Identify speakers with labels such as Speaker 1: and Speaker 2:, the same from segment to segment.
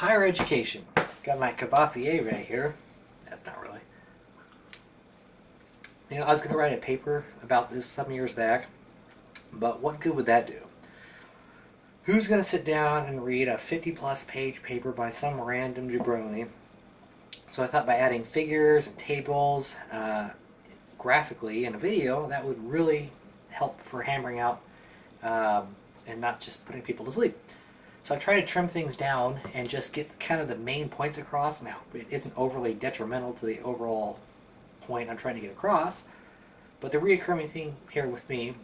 Speaker 1: higher education. Got my Cavatier right here. That's not really. I was going to write a paper about this some years back, but what good would that do? Who's going to sit down and read a 50-plus page paper by some random jabroni? So I thought by adding figures and tables graphically in a video, that would really help for hammering out and not just putting people to sleep. So I try to trim things down and just get kind of the main points across, and I hope it isn't overly detrimental to the overall point I'm trying to get across. But the reoccurring thing here with me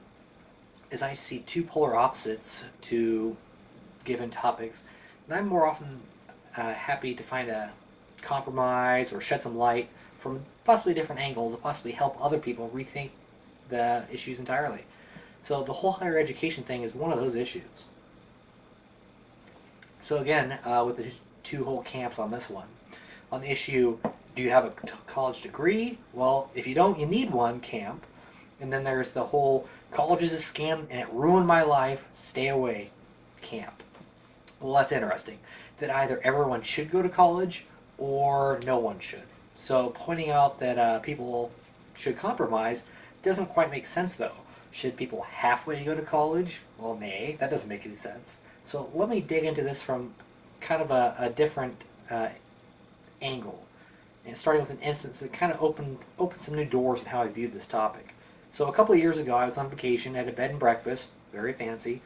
Speaker 1: is I see two polar opposites to given topics, and I'm more often happy to find a compromise or shed some light from possibly a different angle to possibly help other people rethink the issues entirely. So the whole higher education thing is one of those issues. So again, with the two whole camps on this one. On the issue, do you have a college degree? Well, if you don't, you need one camp. And then there's the whole college is a scam and it ruined my life, stay away camp. Well, that's interesting. That either everyone should go to college or no one should. So pointing out that people should compromise doesn't quite make sense though. Should people halfway go to college? Well, nay, that doesn't make any sense. So let me dig into this from kind of a different angle. And starting with an instance that kind of opened some new doors in how I viewed this topic. So a couple of years ago, I was on vacation at a bed and breakfast, very fancy.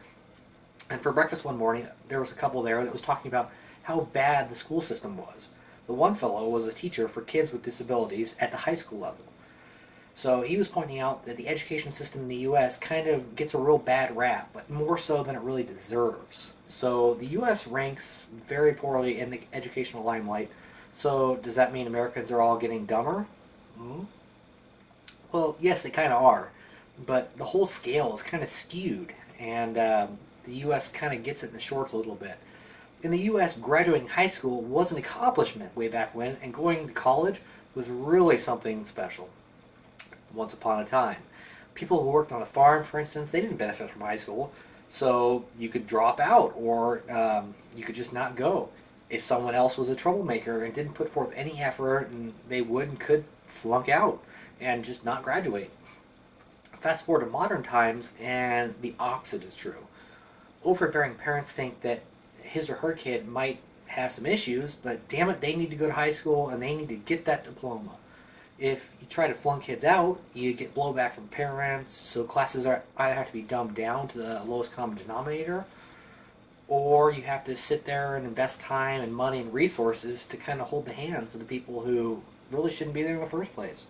Speaker 1: And for breakfast one morning, there was a couple there that was talking about how bad the school system was. The one fellow was a teacher for kids with disabilities at the high school level. So he was pointing out that the education system in the U.S. kind of gets a real bad rap, but more so than it really deserves. So the U.S. ranks very poorly in the educational limelight. So does that mean Americans are all getting dumber? Mm-hmm. Well, yes, they kind of are. But the whole scale is kind of skewed, and the U.S. kind of gets it in the shorts a little bit. In the U.S., graduating high school was an accomplishment way back when, and going to college was really something special. Once upon a time. People who worked on a farm, for instance, they didn't benefit from high school, so you could drop out, or you could just not go. If someone else was a troublemaker and didn't put forth any effort, and they would and could flunk out and just not graduate. Fast forward to modern times, and the opposite is true. Overbearing parents think that his or her kid might have some issues, but damn it, they need to go to high school and they need to get that diploma. If you try to flunk kids out, you get blowback from parents, so classes either have to be dumbed down to the lowest common denominator, or you have to sit there and invest time and money and resources to kind of hold the hands of the people who really shouldn't be there in the first place.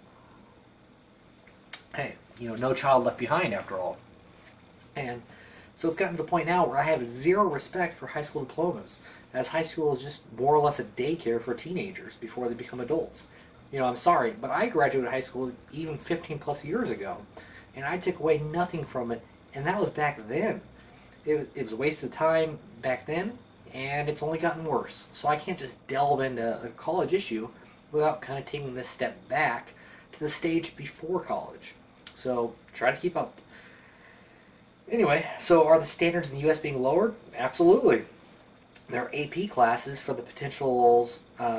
Speaker 1: Hey, no child left behind after all. And so it's gotten to the point now where I have zero respect for high school diplomas, as high school is just more or less a daycare for teenagers before they become adults. I'm sorry, but I graduated high school even 15 plus years ago, and I took away nothing from it, and that was back then. It was a waste of time back then, and it's only gotten worse. So I can't just delve into a college issue without kind of taking this step back to the stage before college. So try to keep up. Anyway, so are the standards in the U.S. being lowered? Absolutely. There are AP classes for the potential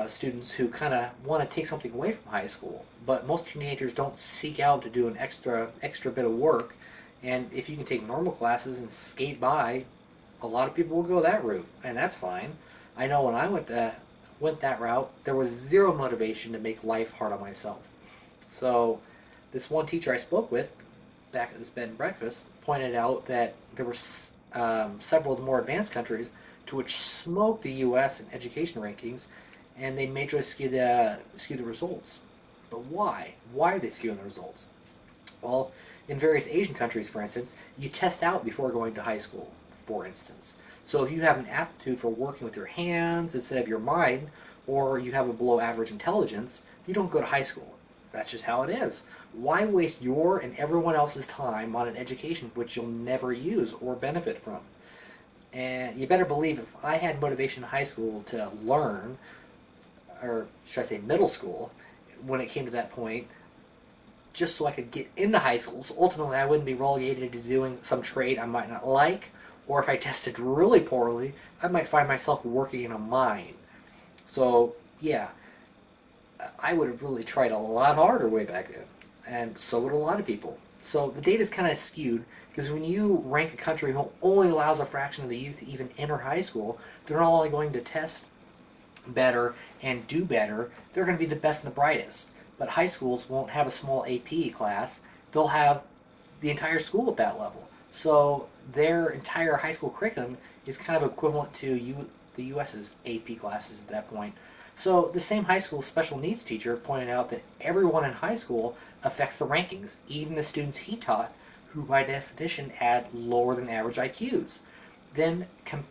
Speaker 1: students who kind of want to take something away from high school, but most teenagers don't seek out to do an extra bit of work, and if you can take normal classes and skate by, a lot of people will go that route, and that's fine. I know when I went that route, there was zero motivation to make life hard on myself. So this one teacher I spoke with back at this bed and breakfast pointed out that there were several of the more advanced countries to which smoked the U.S. in education rankings, and they majorly skew the results. But why? Why are they skewing the results? Well, in various Asian countries, for instance, you test out before going to high school, for instance. So if you have an aptitude for working with your hands instead of your mind, or you have a below average intelligence, you don't go to high school. That's just how it is. Why waste your and everyone else's time on an education which you'll never use or benefit from? And you better believe if I had motivation in high school to learn, or should I say middle school, when it came to that point, just so I could get into high school, so ultimately I wouldn't be relegated to doing some trade I might not like, or if I tested really poorly, I might find myself working in a mine. So, yeah, I would have really tried a lot harder way back then, and so would a lot of people. So the data is kind of skewed because when you rank a country who only allows a fraction of the youth to even enter high school, they're not only going to test better and do better, they're going to be the best and the brightest. But high schools won't have a small AP class, they'll have the entire school at that level. So their entire high school curriculum is kind of equivalent to the US's AP classes at that point. So the same high school special needs teacher pointed out that everyone in high school affects the rankings, even the students he taught, who by definition had lower than average IQs. Then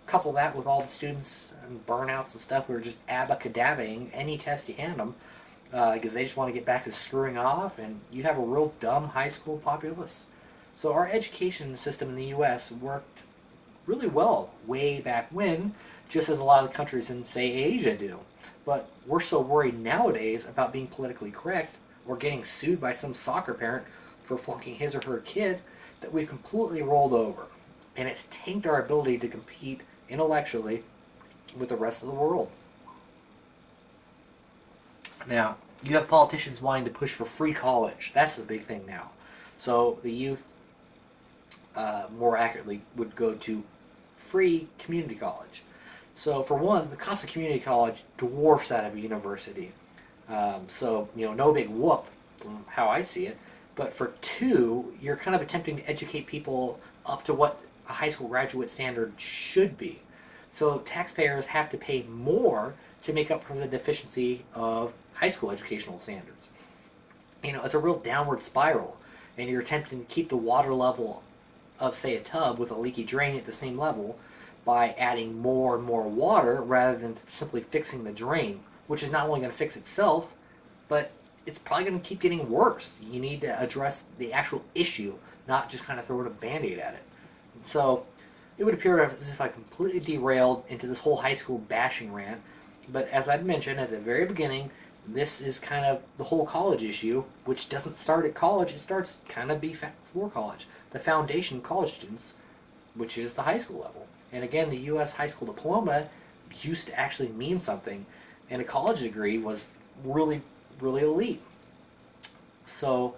Speaker 1: couple that with all the students and burnouts and stuff who are just abacadabbing any test you hand them because they just want to get back to screwing off, and you have a real dumb high school populace. So our education system in the U.S. worked really well way back when, just as a lot of countries in, say, Asia do. But we're so worried nowadays about being politically correct or getting sued by some soccer parent for flunking his or her kid that we've completely rolled over. And it's tanked our ability to compete intellectually with the rest of the world. Now, you have politicians wanting to push for free college. That's the big thing now. So the youth, more accurately, would go to free community college. So for one, the cost of community college dwarfs that of a university. So, no big whoop from how I see it. But for two, you're kind of attempting to educate people up to what a high school graduate standard should be. So taxpayers have to pay more to make up for the deficiency of high school educational standards. It's a real downward spiral, and you're attempting to keep the water level of, say, a tub with a leaky drain at the same level by adding more and more water rather than simply fixing the drain, which is not only going to fix itself, but it's probably going to keep getting worse. You need to address the actual issue, not just kind of throw a Band-Aid at it. So it would appear as if I completely derailed into this whole high school bashing rant, but as I mentioned at the very beginning, this is kind of the whole college issue, which doesn't start at college, it starts kind of before college. The foundation of college students, which is the high school level. And again, the U.S. high school diploma used to actually mean something, and a college degree was really, really elite. So,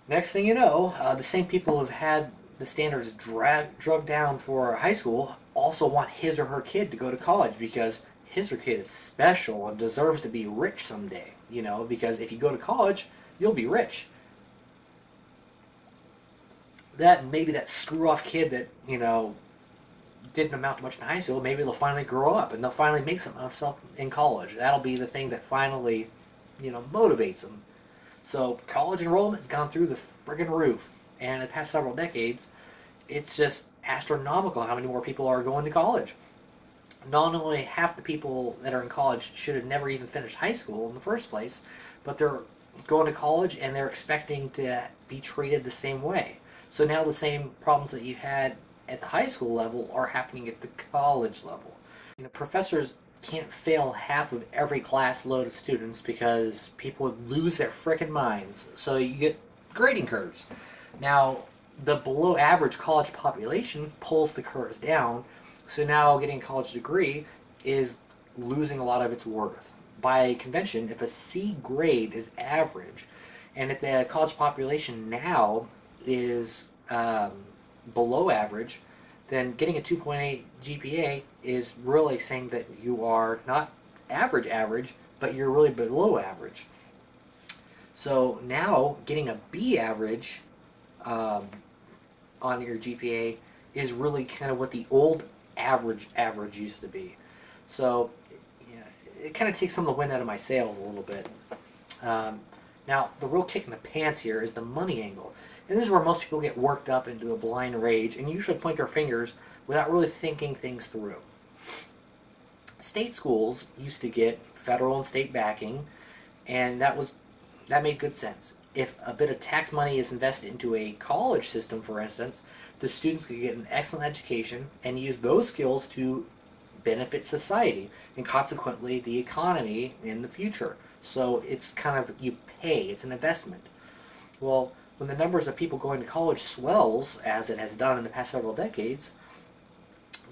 Speaker 1: next thing you know, the same people who've had the standards drugged down for high school also want his or her kid to go to college because his or her kid is special and deserves to be rich someday. Because if you go to college, you'll be rich. That maybe that screw-off kid that, didn't amount to much in high school, maybe they'll finally grow up and they'll finally make something of themselves in college. That'll be the thing that finally, motivates them. So college enrollment's gone through the friggin' roof. And in the past several decades, it's just astronomical how many more people are going to college. Not only half the people that are in college should have never even finished high school in the first place, but they're going to college and they're expecting to be treated the same way. So now the same problems that you had at the high school level are happening at the college level. Professors can't fail half of every class load of students because people would lose their frickin' minds. So you get grading curves. Now, the below average college population pulls the curves down, so now getting a college degree is losing a lot of its worth. By convention, if a C grade is average, and if the college population now is below average, then getting a 2.8 GPA is really saying that you are not average, but you're really below average. So now getting a B average on your GPA is really kind of what the old average used to be. So it kind of takes some of the wind out of my sails a little bit. Now, the real kick in the pants here is the money angle. And this is where most people get worked up into a blind rage and usually point their fingers without really thinking things through. State schools used to get federal and state backing, and that made good sense. If a bit of tax money is invested into a college system, for instance, the students could get an excellent education and use those skills to benefit society and consequently the economy in the future. So it's kind of, you pay, it's an investment. Well, when the numbers of people going to college swells, as it has done in the past several decades,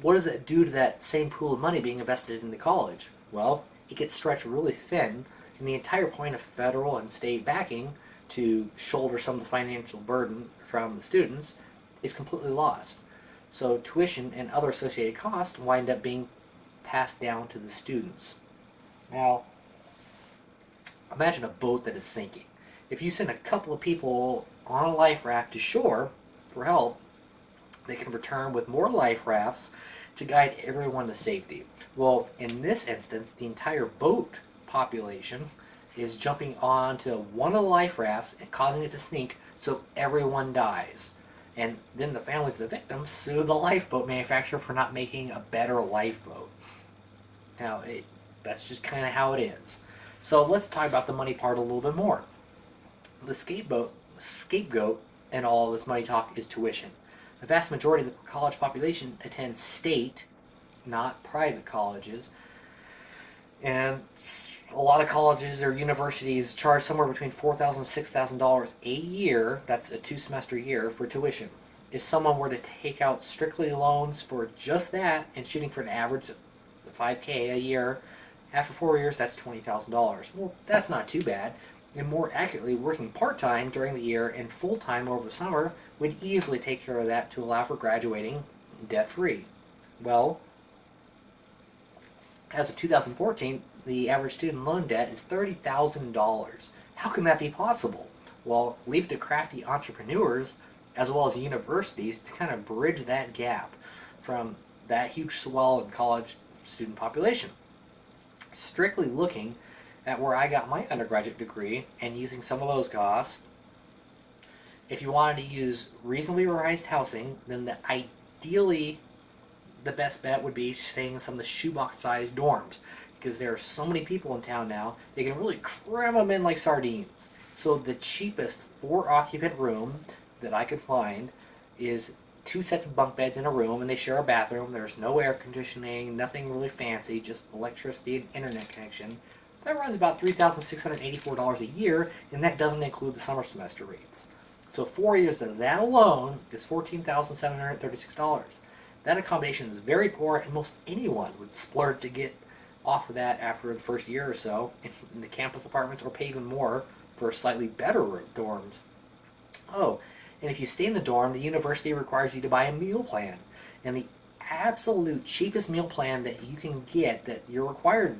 Speaker 1: what does that do to that same pool of money being invested into college? Well, it gets stretched really thin, and the entire point of federal and state backing to shoulder some of the financial burden from the students is completely lost. So tuition and other associated costs wind up being passed down to the students. Now, imagine a boat that is sinking. If you send a couple of people on a life raft to shore for help, they can return with more life rafts to guide everyone to safety. Well, in this instance, the entire boat population is jumping onto one of the life rafts and causing it to sink, so everyone dies. And then the families of the victims sue the lifeboat manufacturer for not making a better lifeboat. Now, that's just kind of how it is. So let's talk about the money part a little bit more. The scapegoat in all this money talk is tuition. The vast majority of the college population attends state, not private colleges. And a lot of colleges or universities charge somewhere between $4,000 and $6,000 a year, that's a 2-semester year, for tuition. If someone were to take out strictly loans for just that and shooting for an average of $5,000 a year, after 4 years, that's $20,000. Well, that's not too bad. And more accurately, working part-time during the year and full-time over the summer would easily take care of that to allow for graduating debt-free. Well, as of 2014, the average student loan debt is $30,000. How can that be possible? Well, leave it to crafty entrepreneurs as well as universities to kind of bridge that gap from that huge swell in college student population. Strictly looking at where I got my undergraduate degree and using some of those costs, if you wanted to use reasonably priced housing, then ideally the best bet would be staying in some of the shoebox-sized dorms, because there are so many people in town now, they can really cram them in like sardines. So the cheapest 4-occupant room that I could find is 2 sets of bunk beds in a room, and they share a bathroom. There's no air conditioning, nothing really fancy, just electricity and internet connection. That runs about $3,684 a year, and that doesn't include the summer semester rates. So 4 years of that alone is $14,736. That accommodation is very poor, and most anyone would splurge to get off of that after the first year or so in the campus apartments, or pay even more for slightly better dorms. Oh, and if you stay in the dorm, the university requires you to buy a meal plan. And the absolute cheapest meal plan that you can get, that you're required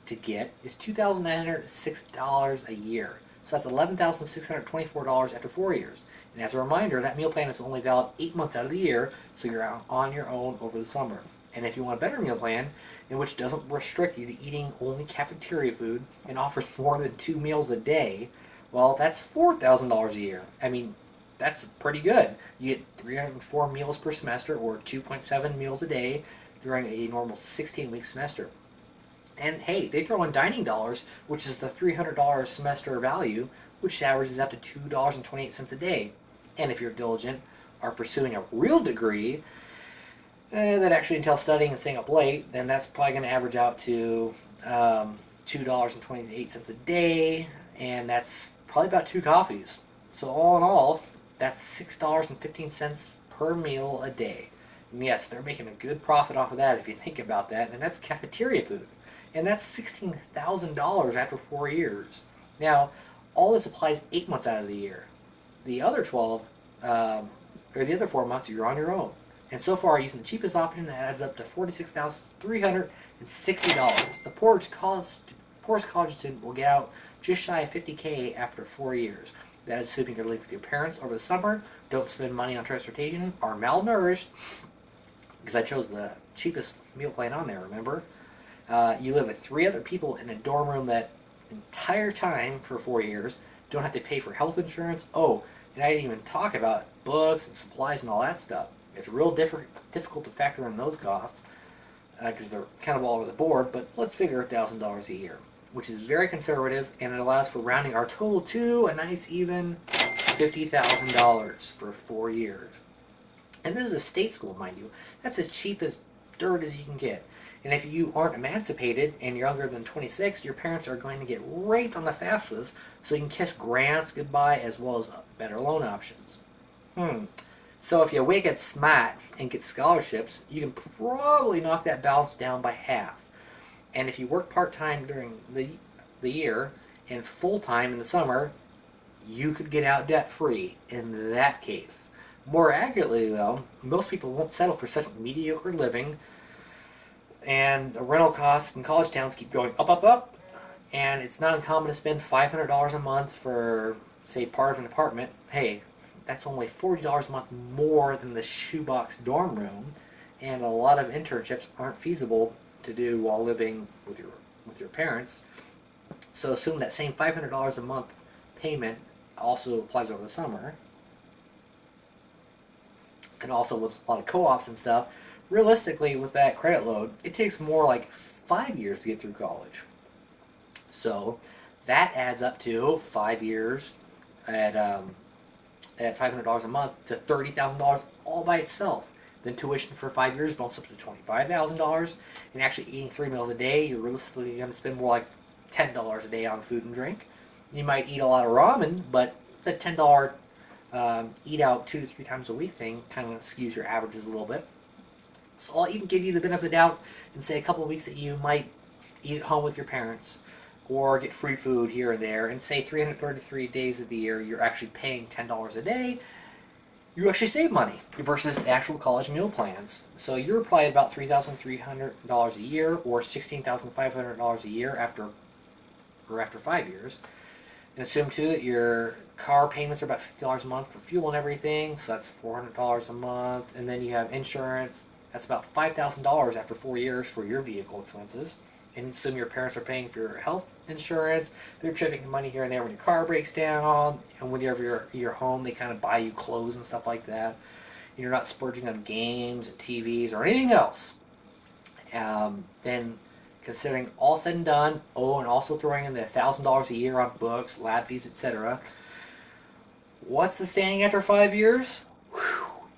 Speaker 1: to get, is $2,906 a year. So that's $11,624 after 4 years. And as a reminder, that meal plan is only valid 8 months out of the year, so you're on your own over the summer. And if you want a better meal plan, in which doesn't restrict you to eating only cafeteria food and offers more than 2 meals a day, well, that's $4,000 a year. I mean, that's pretty good. You get 304 meals per semester, or 2.7 meals a day during a normal 16-week semester. And hey, they throw in dining dollars, which is the $300 semester value, which averages out to $2.28 a day. And if you're diligent, are pursuing a real degree that actually entails studying and staying up late, then that's probably going to average out to $2.28 a day, and that's probably about 2 coffees. So all in all, that's $6.15 per meal a day. And yes, they're making a good profit off of that if you think about that, and that's cafeteria food. And that's $16,000 after 4 years. Now, all this applies 8 months out of the year. The other 12, or the other 4 months, you're on your own. And so far, using the cheapest option, that adds up to $46,360. The poorest college student will get out just shy of $50,000 after 4 years. That is assuming you're living with your parents over the summer, don't spend money on transportation, are malnourished, because I chose the cheapest meal plan on there, remember? You live with 3 other people in a dorm room that entire time for 4 years, don't have to pay for health insurance. Oh, and I didn't even talk about books and supplies and all that stuff. It's real difficult to factor in those costs because they're kind of all over the board, but let's figure $1,000 a year, which is very conservative, and it allows for rounding our total to a nice even $50,000 for 4 years. And this is a state school, mind you. That's as cheap as dirt as you can get. And if you aren't emancipated and you're younger than 26, your parents are going to get raped on the fastest, so you can kiss grants goodbye as well as better loan options. So if you wake up smart and get scholarships, you can probably knock that balance down by half. And if you work part-time during the year and full-time in the summer, you could get out debt-free in that case. More accurately, though, most people won't settle for such mediocre living, and the rental costs in college towns keep going up, up, up, and it's not uncommon to spend $500 a month for, say, part of an apartment. Hey, that's only $40 a month more than the shoebox dorm room, and a lot of internships aren't feasible to do while living with your parents. So assume that same $500 a month payment also applies over the summer, and also with a lot of co-ops and stuff. Realistically, with that credit load, it takes more like 5 years to get through college. So that adds up to 5 years at $500 a month to $30,000 all by itself. Then tuition for 5 years bumps up to $25,000, and actually eating 3 meals a day, you're realistically going to spend more like $10 a day on food and drink. You might eat a lot of ramen, but the $10 eat out 2 to 3 times a week thing kind of skews your averages a little bit. So I'll even give you the benefit of the doubt and say a couple of weeks that you might eat at home with your parents or get free food here and there, and say 333 days of the year you're actually paying $10 a day. You actually save money versus the actual college meal plans. So you're probably about $3,300 a year or $16,500 a year after 5 years. And assume too that your car payments are about $50 a month for fuel and everything, so that's $400 a month. And then you have insurance. That's about $5,000 after 4 years for your vehicle expenses. And assume your parents are paying for your health insurance. They're chipping money here and there when your car breaks down. And whenever you're home, they kind of buy you clothes and stuff like that. You're not splurging on games and TVs or anything else. Then considering all said and done, and also throwing in the $1,000 a year on books, lab fees, etc. What's the standing after 5 years?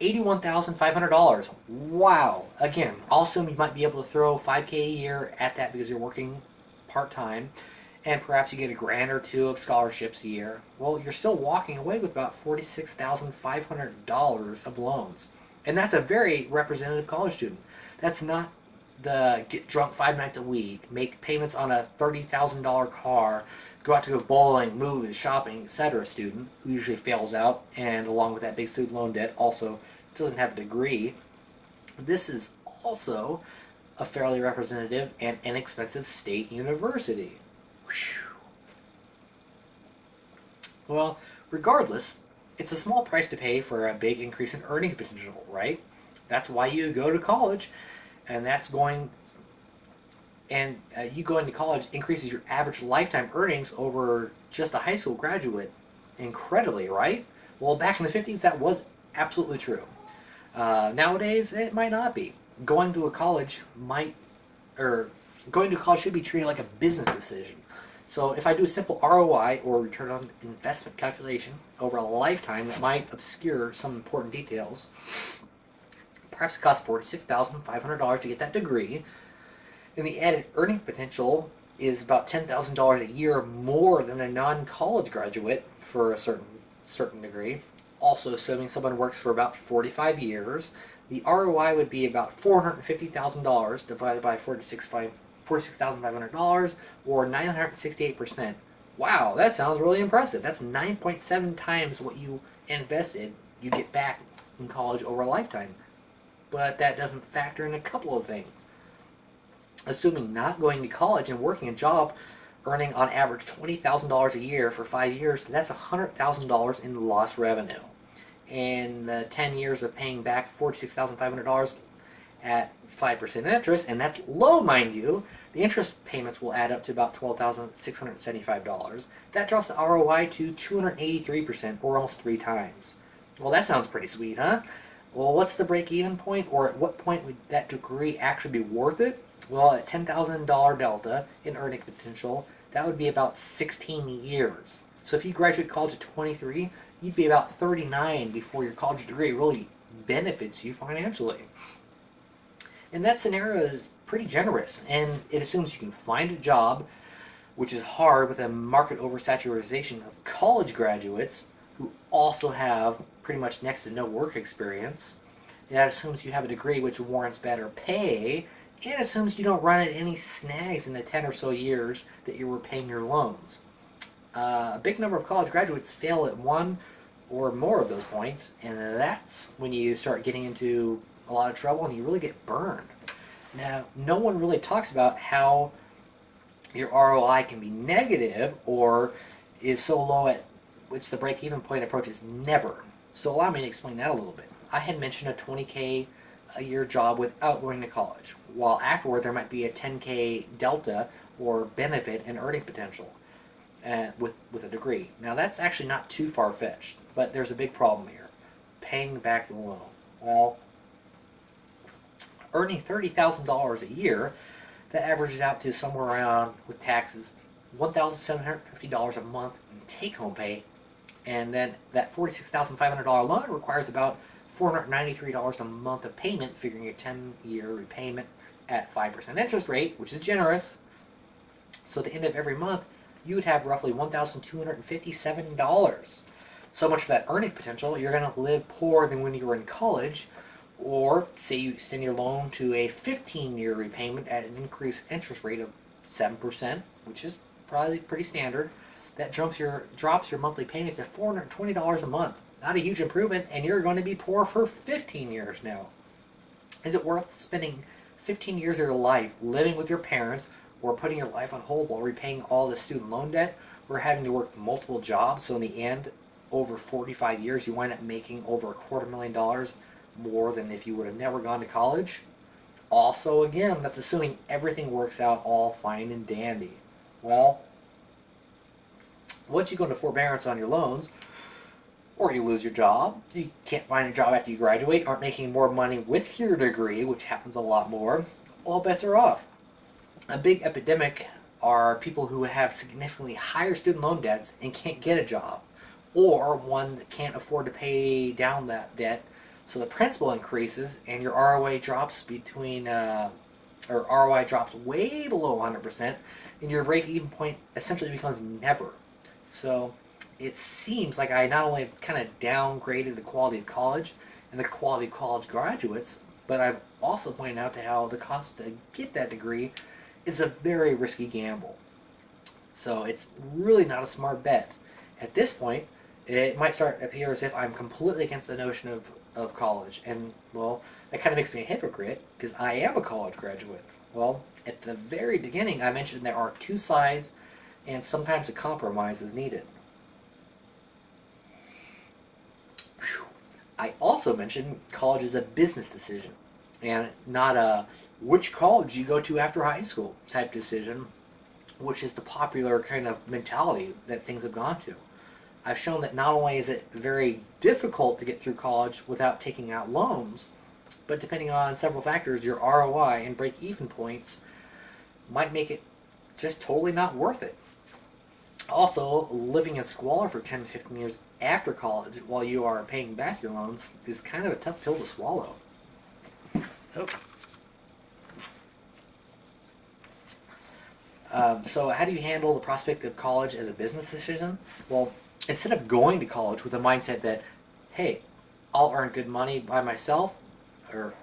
Speaker 1: $81,500. Wow. Again, I'll assume you might be able to throw $5K a year at that because you're working part-time, and perhaps you get $1,000 or $2,000 of scholarships a year. Well, you're still walking away with about $46,500 of loans. And that's a very representative college student. That's not the get drunk 5 nights a week, make payments on a $30,000 car, go out to go bowling, movies, shopping, etc. student who usually fails out, and along with that big student loan debt also doesn't have a degree. This is also a fairly representative and inexpensive state university. Whew. Well, regardless, it's a small price to pay for a big increase in earning potential, right? That's why you go to college, and you going to college increases your average lifetime earnings over just a high school graduate incredibly, right? Well, back in the 50s, that was absolutely true. Nowadays, it might not be. Going to college should be treated like a business decision. So if I do a simple ROI, or return on investment calculation, over a lifetime that might obscure some important details, perhaps it costs $46,500 to get that degree, and the added earning potential is about $10,000 a year more than a non-college graduate for a certain degree. Also, assuming someone works for about 45 years, the ROI would be about $450,000 divided by $46,500, or 968%. Wow, that sounds really impressive. That's 9.7 times what you invested, you get back in college over a lifetime. But that doesn't factor in a couple of things. Assuming not going to college and working a job, earning on average $20,000 a year for 5 years, that's $100,000 in lost revenue. In the 10 years of paying back $46,500 at 5% interest, and that's low, mind you, the interest payments will add up to about $12,675. That drops the ROI to 283%, or almost 3 times. Well, that sounds pretty sweet, huh? Well, what's the break-even point, or at what point would that degree actually be worth it? Well, at $10,000 delta in earning potential, that would be about 16 years. So if you graduate college at 23, you'd be about 39 before your college degree really benefits you financially. And that scenario is pretty generous, and it assumes you can find a job, which is hard with a market oversaturation of college graduates who also have pretty much next to no work experience. That assumes you have a degree which warrants better pay, and assumes you don't run into any snags in the 10 or so years that you're repaying your loans. A big number of college graduates fail at one or more of those points, and that's when you start getting into a lot of trouble and you really get burned. Now, no one really talks about how your ROI can be negative or is so low at which the break-even point approaches never. So allow me to explain that a little bit. I had mentioned a 20K a year job without going to college, while afterward there might be a 10K delta or benefit in earning potential with a degree. Now that's actually not too far-fetched, but there's a big problem here. Paying back the loan. Well, earning $30,000 a year, that averages out to somewhere around, with taxes, $1,750 a month in take-home pay, and then that $46,500 loan requires about $493 a month of payment, figuring a 10-year repayment at 5% interest rate, which is generous. So at the end of every month, you would have roughly $1,257. So much for that earning potential. You're going to live poorer than when you were in college, or say you extend your loan to a 15-year repayment at an increased interest rate of 7%, which is probably pretty standard. That drops your monthly payments to $420 a month. Not a huge improvement, and you're going to be poor for 15 years now. Is it worth spending 15 years of your life living with your parents, or putting your life on hold while repaying all the student loan debt, or having to work multiple jobs, so in the end, over 45 years, you wind up making over $250,000 more than if you would have never gone to college? Also, again, that's assuming everything works out all fine and dandy. Well, once you go into forbearance on your loans, or you lose your job, you can't find a job after you graduate, aren't making more money with your degree, which happens a lot more, all bets are off. A big epidemic are people who have significantly higher student loan debts and can't get a job, or one that can't afford to pay down that debt, so the principal increases and your ROI drops ROI drops way below 100%, and your break-even point essentially becomes never. So it seems like I not only kind of downgraded the quality of college and the quality of college graduates, but I've also pointed out to how the cost to get that degree is a very risky gamble. So it's really not a smart bet. At this point, it might start to appear as if I'm completely against the notion of college. And, well, that kind of makes me a hypocrite, because I am a college graduate. Well, at the very beginning, I mentioned there are two sides, and sometimes a compromise is needed. Whew. I also mentioned college is a business decision, and not a which college you go to after high school type decision, which is the popular kind of mentality that things have gone to. I've shown that not only is it very difficult to get through college without taking out loans, but depending on several factors, your ROI and break-even points might make it just totally not worth it. Also, living in squalor for 10 to 15 years after college while you are paying back your loans is kind of a tough pill to swallow. Oh. So how do you handle the prospect of college as a business decision? Well, instead of going to college with a mindset that, hey, I'll earn good money by myself, or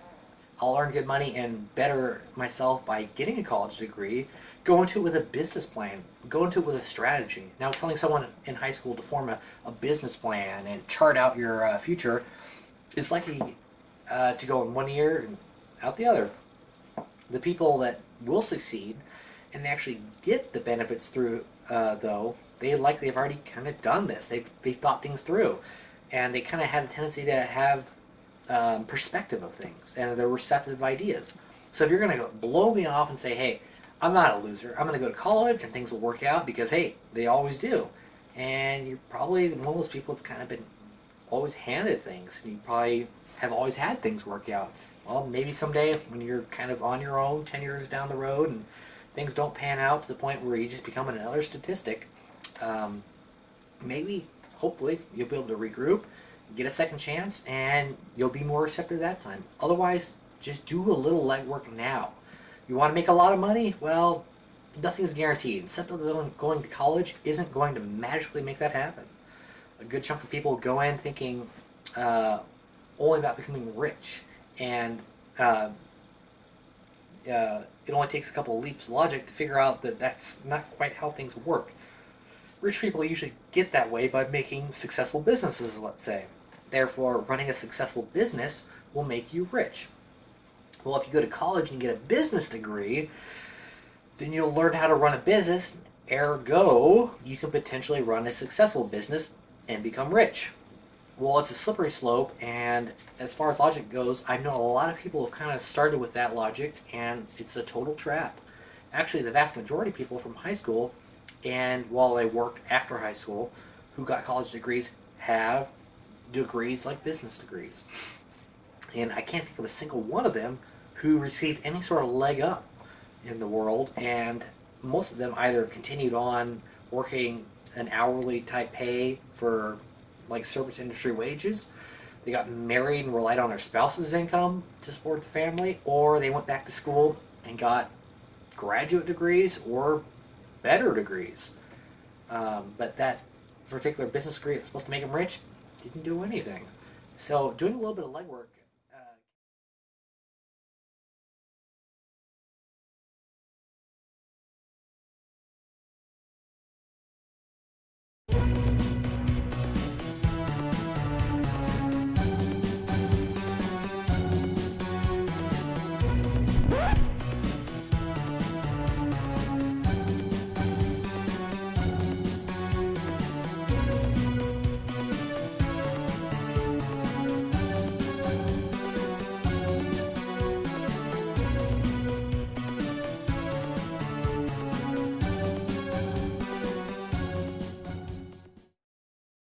Speaker 1: I'll earn good money and better myself by getting a college degree, go into it with a business plan. Go into it with a strategy. Now, telling someone in high school to form a business plan and chart out your future is likely to go in one ear and out the other. The people that will succeed and actually get the benefits through, though, they likely have already kind of done this. They've thought things through, and they kind of had a tendency to have perspective of things, and they're receptive ideas. So if you're going to blow me off and say, hey, I'm not a loser, I'm going to go to college and things will work out, because, hey, they always do. And you're probably one of those people that's kind of been always handed things, and you probably have always had things work out. Well, maybe someday when you're kind of on your own 10 years down the road and things don't pan out to the point where you just become another statistic, maybe, hopefully, you'll be able to regroup, get a second chance, and you'll be more receptive that time. Otherwise, just do a little legwork now. You want to make a lot of money? Well, nothing's guaranteed. Simply going to college isn't going to magically make that happen. A good chunk of people go in thinking, only about becoming rich, and it only takes a couple of leaps of logic to figure out that that's not quite how things work. Rich people usually get that way by making successful businesses, let's say. Therefore, running a successful business will make you rich. Well, if you go to college and get a business degree, then you'll learn how to run a business. Ergo, you can potentially run a successful business and become rich. Well, it's a slippery slope, and as far as logic goes, I know a lot of people have kind of started with that logic, and it's a total trap. Actually, the vast majority of people from high school, and while they worked after high school, who got college degrees, have degrees like business degrees. And I can't think of a single one of them who received any sort of leg up in the world, and most of them either continued on working an hourly type pay for like service industry wages, they got married and relied on their spouse's income to support the family, or they went back to school and got graduate degrees or better degrees. But that particular business degree that's supposed to make them rich didn't do anything. So doing a little bit of legwork